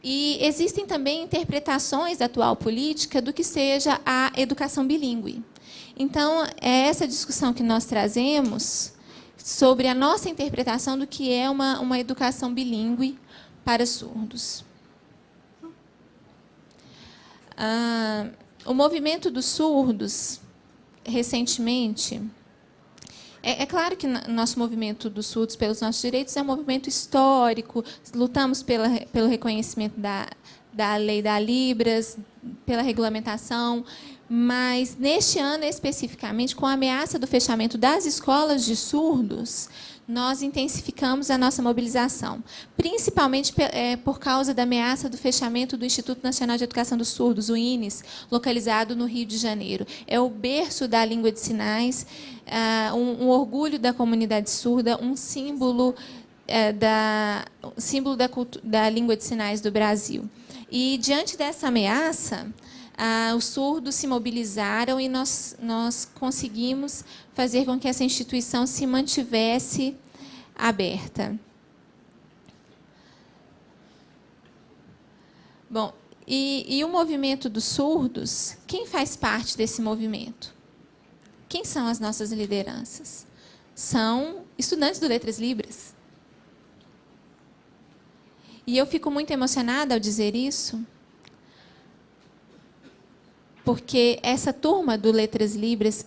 E existem também interpretações da atual política do que seja a educação bilíngue. Então, é essa discussão que nós trazemos sobre a nossa interpretação do que é uma educação bilíngue para surdos. O movimento dos surdos, recentemente... É claro que o nosso movimento dos surdos pelos nossos direitos é um movimento histórico, lutamos pelo reconhecimento da lei da Libras, pela regulamentação, mas, neste ano, especificamente, com a ameaça do fechamento das escolas de surdos, nós intensificamos a nossa mobilização, principalmente por causa da ameaça do fechamento do Instituto Nacional de Educação dos Surdos, o INES, localizado no Rio de Janeiro. É o berço da língua de sinais, um orgulho da comunidade surda, um símbolo, da língua de sinais do Brasil. E, diante dessa ameaça, os surdos se mobilizaram e nós conseguimos fazer com que essa instituição se mantivesse aberta. Bom, e o movimento dos surdos, quem faz parte desse movimento? Quem são as nossas lideranças? São estudantes do Letras Libras. E eu fico muito emocionada ao dizer isso, porque essa turma do Letras Libras,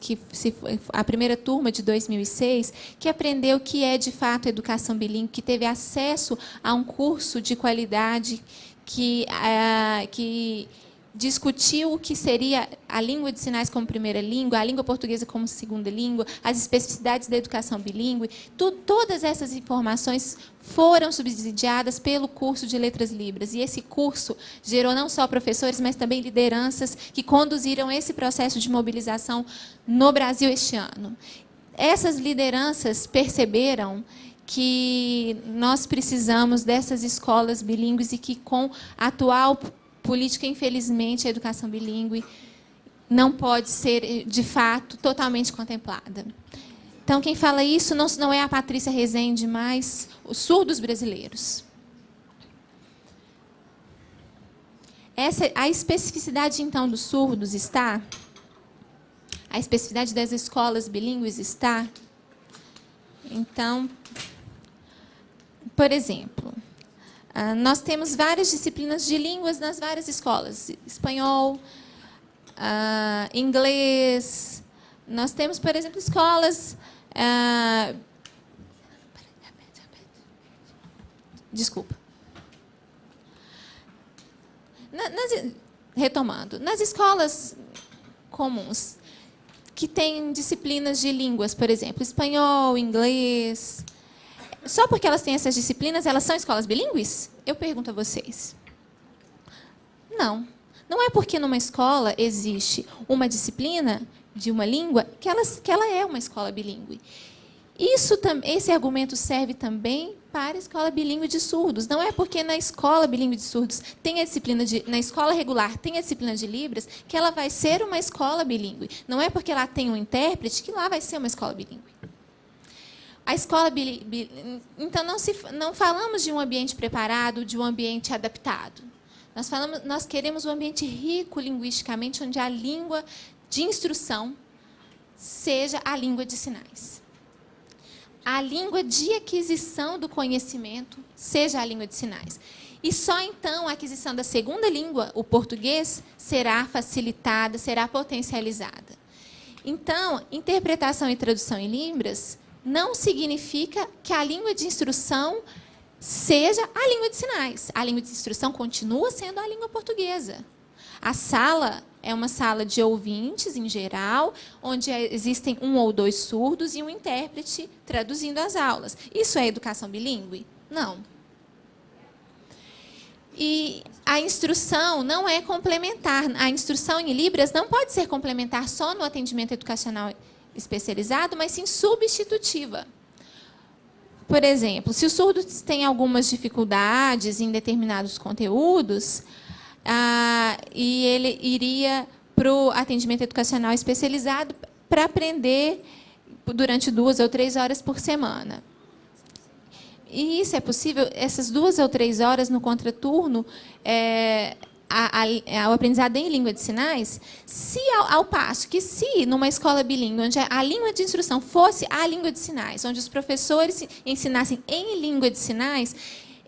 a primeira turma de 2006, que aprendeu o que é, de fato, educação bilíngue, que teve acesso a um curso de qualidade que discutiu o que seria a língua de sinais como primeira língua, a língua portuguesa como segunda língua, as especificidades da educação bilíngue. Todas essas informações foram subsidiadas pelo curso de Letras Libras. E esse curso gerou não só professores, mas também lideranças que conduziram esse processo de mobilização no Brasil este ano. Essas lideranças perceberam que nós precisamos dessas escolas bilíngues e que, com a atual política, infelizmente, a educação bilíngue não pode ser, de fato, totalmente contemplada. Então, quem fala isso não é a Patrícia Rezende, mas os surdos brasileiros. A especificidade, então, dos surdos está... A especificidade das escolas bilíngues está... Então, por exemplo... nós temos várias disciplinas de línguas nas várias escolas. Espanhol, inglês. Nós temos, por exemplo, escolas... Desculpa. Retomando. Nas escolas comuns, que têm disciplinas de línguas, por exemplo, espanhol, inglês... Só porque elas têm essas disciplinas, elas são escolas bilíngues? Eu pergunto a vocês. Não. Não é porque numa escola existe uma disciplina de uma língua que ela é uma escola bilíngue. Esse argumento serve também para a escola bilíngue de surdos. Não é porque na escola bilíngue de surdos tem a disciplina na escola regular tem a disciplina de Libras que ela vai ser uma escola bilíngue. Não é porque lá tem um intérprete que lá vai ser uma escola bilíngue. A escola então, não falamos de um ambiente preparado, de um ambiente adaptado. Nós queremos um ambiente rico linguisticamente, onde a língua de instrução seja a língua de sinais. A língua de aquisição do conhecimento seja a língua de sinais. E só então a aquisição da segunda língua, o português, será facilitada, será potencializada. Então, interpretação e tradução em Libras não significa que a língua de instrução seja a língua de sinais. A língua de instrução continua sendo a língua portuguesa. A sala é uma sala de ouvintes, em geral, onde existem um ou dois surdos e um intérprete traduzindo as aulas. Isso é educação bilíngue? Não. E a instrução não é complementar. A instrução em Libras não pode ser complementar só no atendimento educacional especializado, mas sim substitutiva. Por exemplo, se o surdo tem algumas dificuldades em determinados conteúdos, e ele iria para o atendimento educacional especializado para aprender durante 2 ou 3 horas por semana. E isso é possível, essas 2 ou 3 horas no contraturno, o aprendizado em língua de sinais, se ao passo que se numa escola bilíngue, onde a língua de instrução fosse a língua de sinais, onde os professores ensinassem em língua de sinais,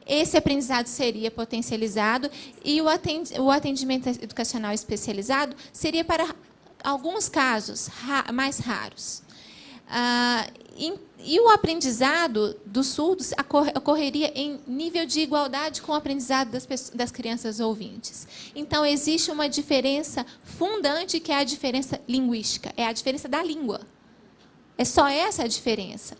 esse aprendizado seria potencializado e o atendimento educacional especializado seria para alguns casos mais raros. E o aprendizado dos surdos ocorreria em nível de igualdade com o aprendizado das crianças ouvintes. Então, existe uma diferença fundante, que é a diferença linguística, é a diferença da língua. É só essa a diferença.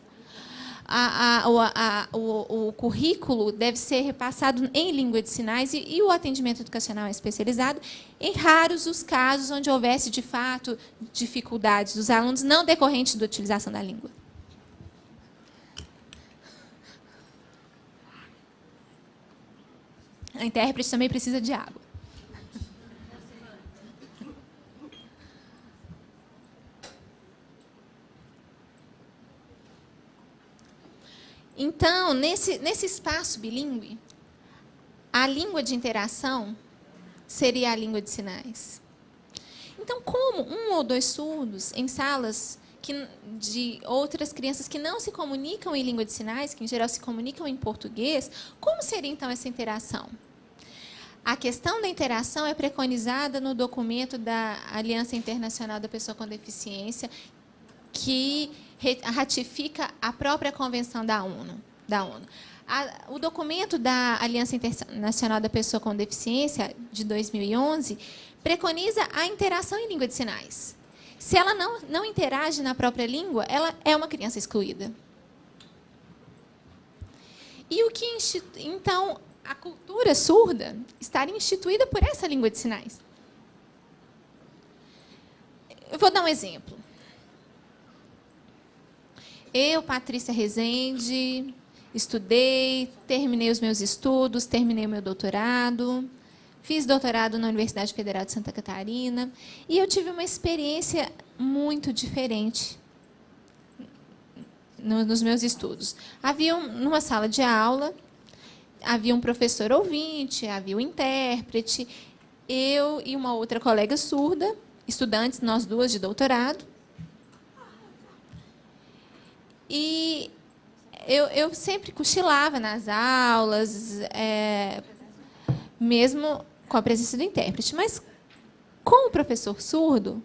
O currículo deve ser repassado em língua de sinais e o atendimento educacional é especializado em raros os casos onde houvesse, de fato, dificuldades dos alunos não decorrentes da utilização da língua. A intérprete também precisa de água. Então, nesse espaço bilíngue, a língua de interação seria a língua de sinais. Então, como 1 ou 2 surdos em salas de outras crianças que não se comunicam em língua de sinais, que em geral se comunicam em português, como seria então essa interação? A questão da interação é preconizada no documento da Aliança Internacional da Pessoa com Deficiência, que ratifica a própria Convenção da ONU. O documento da Aliança Internacional da Pessoa com Deficiência, de 2011, preconiza a interação em língua de sinais. Se ela não interage na própria língua, ela é uma criança excluída. E então, a cultura surda estaria instituída por essa língua de sinais. Eu vou dar um exemplo. Eu, Patrícia Rezende, estudei, terminei os meus estudos, terminei o meu doutorado, fiz doutorado na Universidade Federal de Santa Catarina, e eu tive uma experiência muito diferente nos meus estudos. Numa sala de aula, havia um professor ouvinte, havia um intérprete, eu e uma outra colega surda, estudantes, nós duas de doutorado. E eu sempre cochilava nas aulas, mesmo com a presença do intérprete. Mas, com o professor surdo,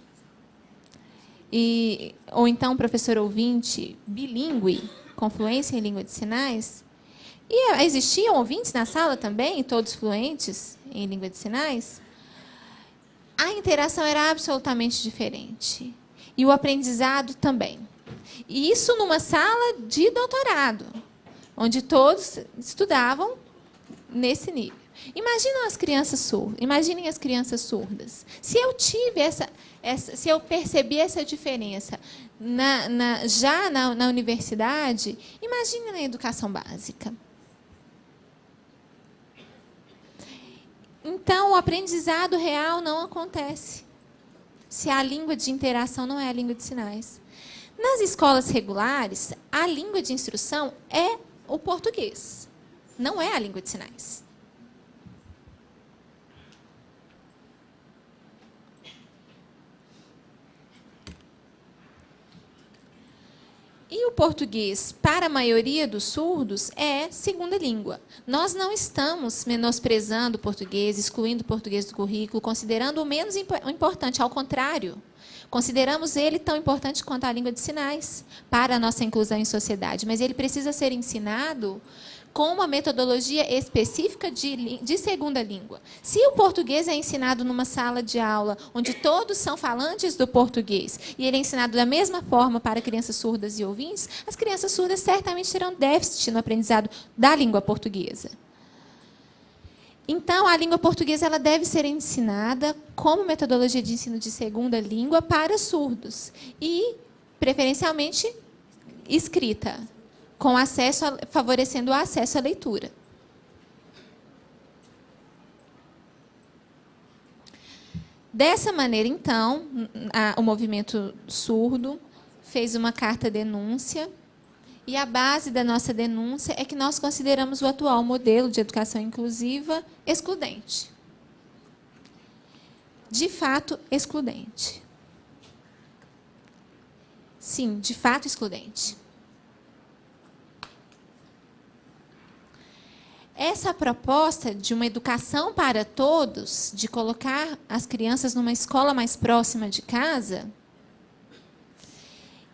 ou então professor ouvinte bilíngue, com fluência em língua de sinais, e existiam ouvintes na sala também, todos fluentes em língua de sinais, a interação era absolutamente diferente. E o aprendizado também. E isso numa sala de doutorado, onde todos estudavam nesse nível. Imaginem as crianças surdas. Se eu tive se eu percebi essa diferença já na universidade, imagine na educação básica. Então, o aprendizado real não acontece se a língua de interação não é a língua de sinais. Nas escolas regulares, a língua de instrução é o português, não é a língua de sinais. E o português, para a maioria dos surdos, é segunda língua. Nós não estamos menosprezando o português, excluindo o português do currículo, considerando o menos importante, ao contrário. Consideramos ele tão importante quanto a língua de sinais para a nossa inclusão em sociedade, mas ele precisa ser ensinado com uma metodologia específica de segunda língua. Se o português é ensinado numa sala de aula onde todos são falantes do português e ele é ensinado da mesma forma para crianças surdas e ouvintes, as crianças surdas certamente terão déficit no aprendizado da língua portuguesa. Então, a língua portuguesa ela deve ser ensinada como metodologia de ensino de segunda língua para surdos e, preferencialmente, escrita, com favorecendo o acesso à leitura. Dessa maneira, então, o movimento surdo fez uma carta-denúncia E a base da nossa denúncia é que nós consideramos o atual modelo de educação inclusiva excludente. De fato, excludente. Sim, de fato, excludente. Essa proposta de uma educação para todos, de colocar as crianças numa escola mais próxima de casa,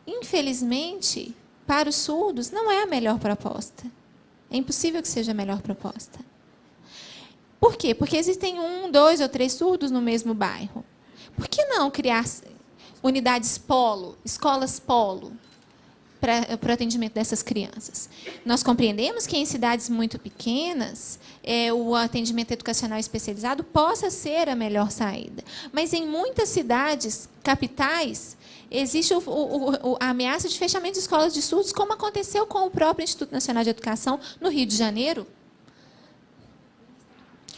infelizmente, para os surdos, não é a melhor proposta. É impossível que seja a melhor proposta. Por quê? Porque existem 1, 2 ou 3 surdos no mesmo bairro. Por que não criar unidades polo, escolas polo, para o atendimento dessas crianças? Nós compreendemos que em cidades muito pequenas, o atendimento educacional especializado possa ser a melhor saída. Mas em muitas cidades, capitais, existe a ameaça de fechamento de escolas de surdos, como aconteceu com o próprio Instituto Nacional de Educação, no Rio de Janeiro.